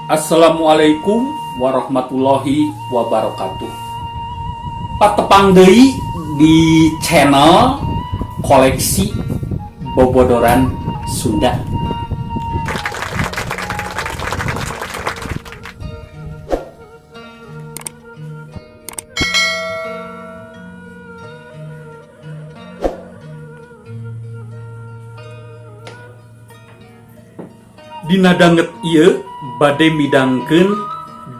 Assalamualaikum warahmatullahi wabarakatuh. Patepang deui di channel koleksi bobodoran Sunda. Dina danget ieu bade midangkeun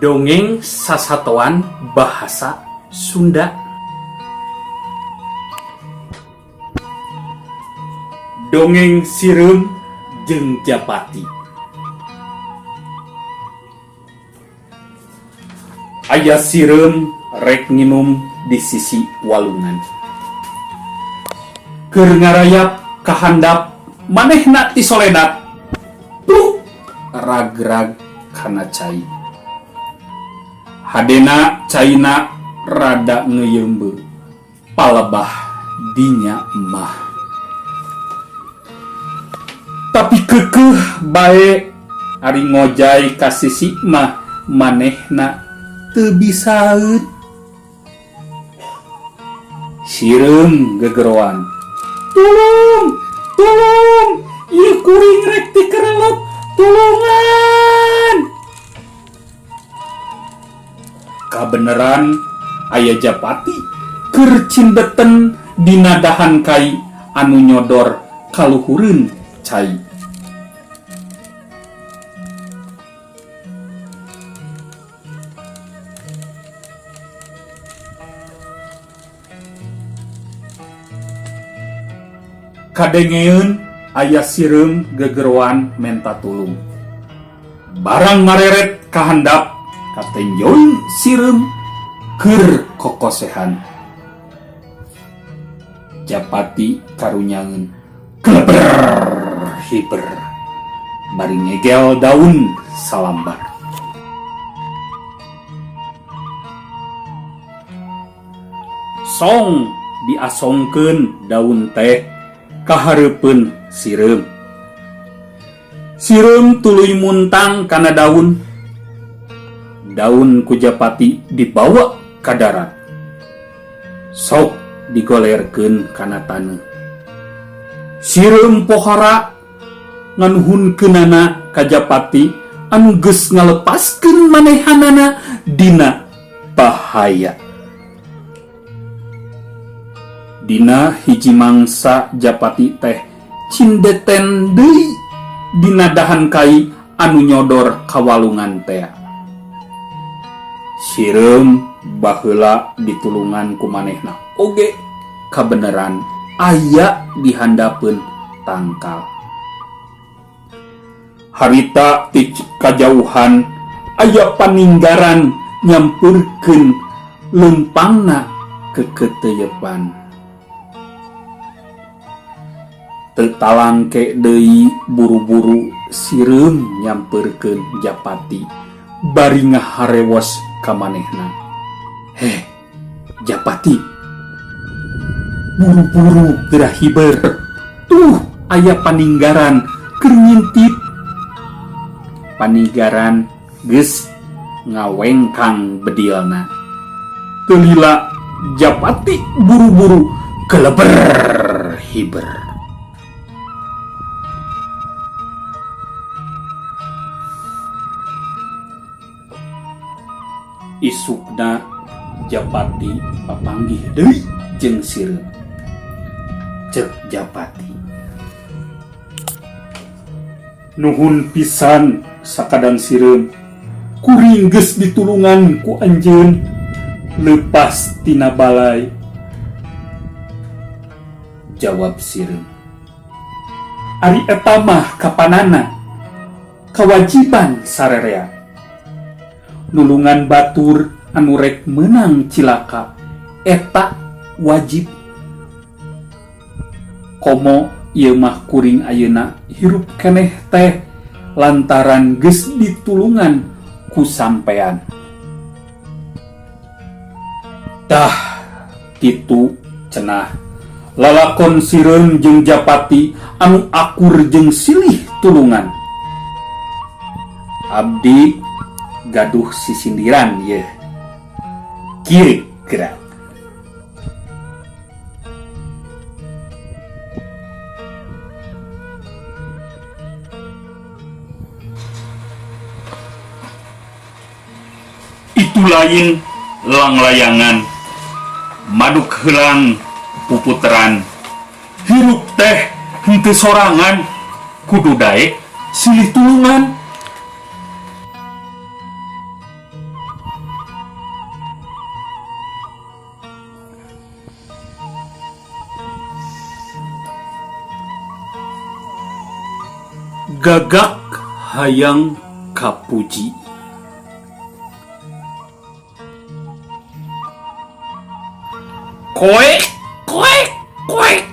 dongeng sasatoan bahasa Sunda. Dongeng Sireum jeung Japati. Aya sireum rek nginum di sisi walungan. Keur ngarayap ka handap manehna ti soledat. Rag-rag kana cai. Hadena caina rada ngeyeumbeul. Palebah dinya mah. Tapi keukeuh bae ari ngojay ka sisi mah manehna teu bisaeut. Sireum gegeroan. Tulung! Tulung! Ieu kuring rek ti kerelep. Tulungan! Kabeneran aya Japati keur cindeten dina dahan kai anu nyodor kaluhureun cai. Kadengeun aya sireum gegeroan menta tulung. Barang mareret kahandap katenjoin sireum keur kokosehan. Japati karunyangeun kleber hiber bari ngegel daun salambar. Song diasongkeun daun teh kahareupeun sireum. Sireum tuluy muntang kana daun. Daun ku Japati dibawa ka darat. Sok digolerkeun kana taneuh. Sireum pohara nganuhunkeunana ka Japati anu geus ngalepaskeun manehanana dina bahaya. Dina hiji mangsa Japati teh cindeten deui dina dahan kai anu nyodor kawalungan teh. Sireum baheula ditulungan ku manehna oge kabeneran aya di handapeun tangkal. Harita ti kajauhan aya paninggaran nyampeurkeun leumpangna keketeuyepan. Tetalangke deui buru-buru sireum nyampeurkeun Japati bari ngaharewos ka manehna. Heh, Japati, buru-buru geura hiber. Tuh aya paninggaran keur ngintip. Paninggaran geus ngawengkang bedilna. Teu lila Japati buru-buru keleber hiber. Isukna Japati papanggih deui jeung sireum. Ceuk Japati, nuhun pisan sakadang sireum, kuring geus ditulungan ku anjeun leupas tina balai. Jawab sireum, ari eta mah kapanana kawajiban sarerea. Nulungan batur anu rek meunang cilaka eta wajib. Komo ieu mah kuring ayeuna hirup keneh teh lantaran geus ditulungan ku sampean. Tah kitu cenah lalakon sireum jeung Japati anu akur jeung silih tulungan. Abdi gaduh sisindiran ye. Kieu gerak. Itu lain lang-layangan, maduk helang puputeran, hirup teh henteu sorangan, kudu daek silih tulungan. Gagak hayang kapuji. Koek, koek, koek.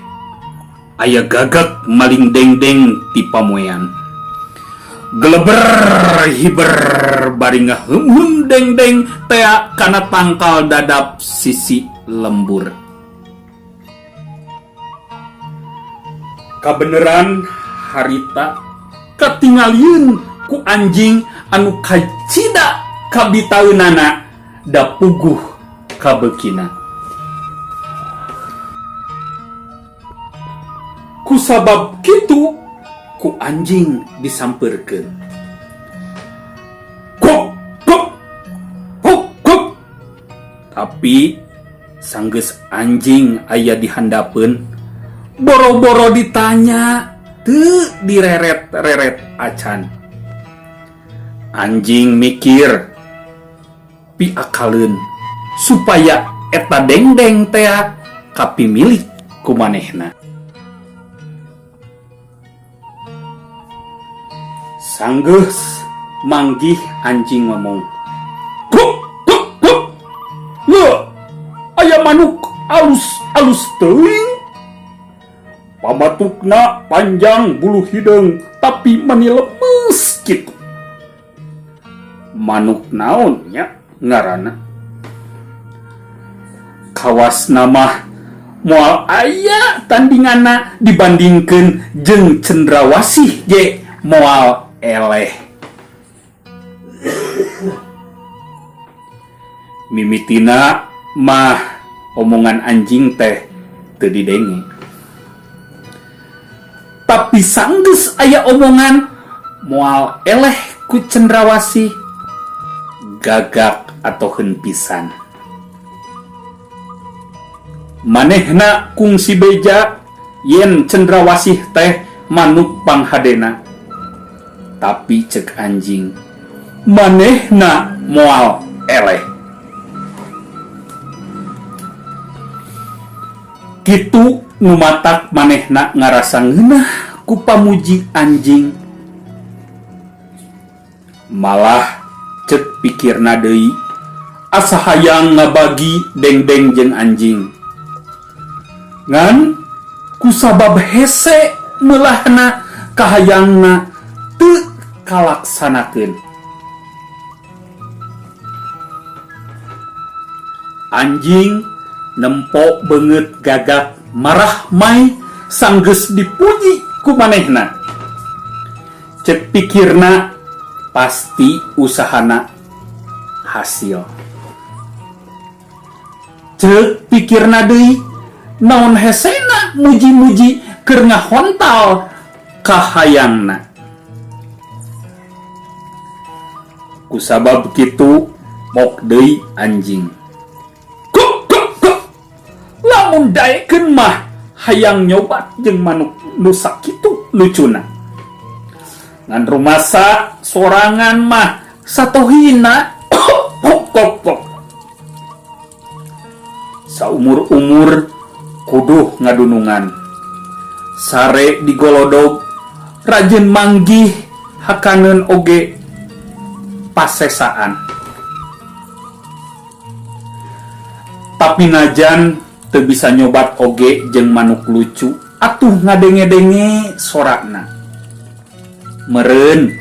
Aya gagak maling dengdeng ti pamoean. Geleber hiber bari ngaheum dengdeng tea kana tangkal dadap sisi lembur. Kabeneran harita katingalieun ku anjing anu kacida kabitaeunana da puguh kabeukina. Ku sabab kitu ku anjing disampeurkeun. Kok kok kok kok. Tapi sanggeus anjing aya di handapeun, boro-boro ditanya, teu direret-reret acan. Anjing mikir piakaleun supaya eta dengdeng tea kapimilik ku manehna. Sanggeus manggih anjing ngomong, "Kuk, kuk, kuk. Leuh, aya manuk alus-alus teuing. Pamatukna panjang bulu hidung tapi mani lemes kitu. Manuk naon nya ngaranna? Kawasna mah moal aya tandinganna dibandingkeun jeung cendrawasih ge moal eleh." Mimitina mah omongan anjing teh teu didenge. Tapi sanggeus aya omongan moal eleh ku cendrawasih, gagak atoheun pisan. Manehna kungsi beja yen cendrawasih teh manuk panghadena. Tapi cek anjing, manehna moal eleh. Kitu nu matak manehna ngarasa ngeunah ku pamuji anjing. Malah cek pikirna deui, asa hayang ngabagi dengdeng jeung anjing. Ngan kusabab hese meulahna kahayangna teu kalaksanakeun. Anjing nempo beungeut gagak marah mai sanggeus dipuji ku manehna. Cek pikirna pasti usahana hasil. Cek pikirna deui, naon hesena muji-muji keur ngahontal kahayangna. Kusabab kitu mok deui anjing. Kuk kuk kuk. Lamun daekeun mah hayang nyobat jeung manuk nu sakitu lucuna. Ngan rumasa sorangan mah satohina kok kok kok. Saumur-umur kudu ngadunungan. Sare digolodog rajin manggih hakaneun oge pasesaan. Tapi najan teu bisa nyobat oge jeung manuk lucu atuh ngadenge-denge sorakna. Meureun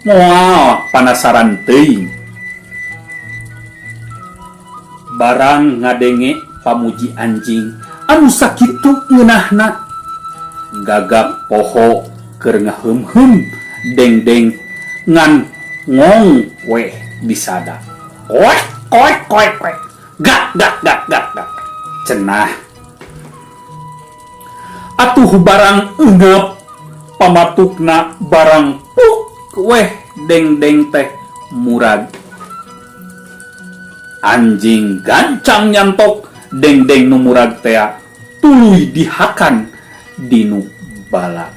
moal panasaran teuing. Barang ngadenge pamuji anjing anu sakitu ngeunahna, gagak poho keur ngaheum-heum dengdeng ngan ngong weh disada. Koek, koek, koek, koek. Gak, gak, gak, gak, gak. Cenah. Atuh barang eungeup pamatukna barang puk weh deng-deng teh murag. Anjing gancang nyantok deng-deng nu murag teh tuluy dihakan dinu bala.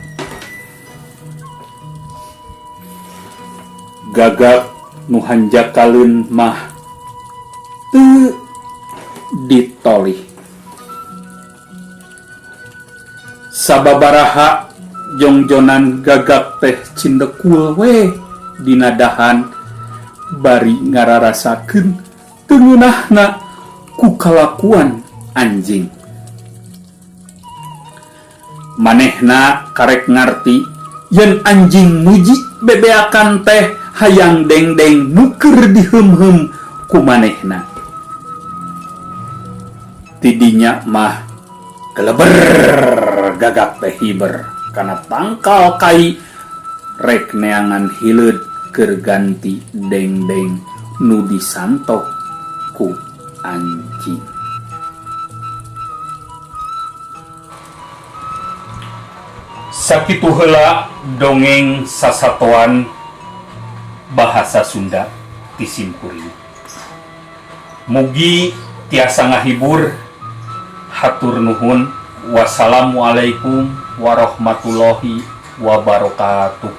Gagak nu hanjakaleun mah teu ditolih. Sababaraha jongjonan gagak teh cindekul we dina dahan bari ngararasakeun teu ngeunahna ku kalakuan anjing. Manehna karek ngarti yen anjing muji bebeakan teh hayang deng-deng nuker diheum-heum ku manehna. Tidinya mah keleber gagak teh hiber kana tangkal kai rek neangan hileud keur ganti deng-deng nu disantok ku anjing. Sakitu heula dongeng sasatoan bahasa Sunda ti Simkuring. Mugi tiasa ngahibur. Hatur nuhun. Wassalamualaikum warahmatullahi wabarakatuh.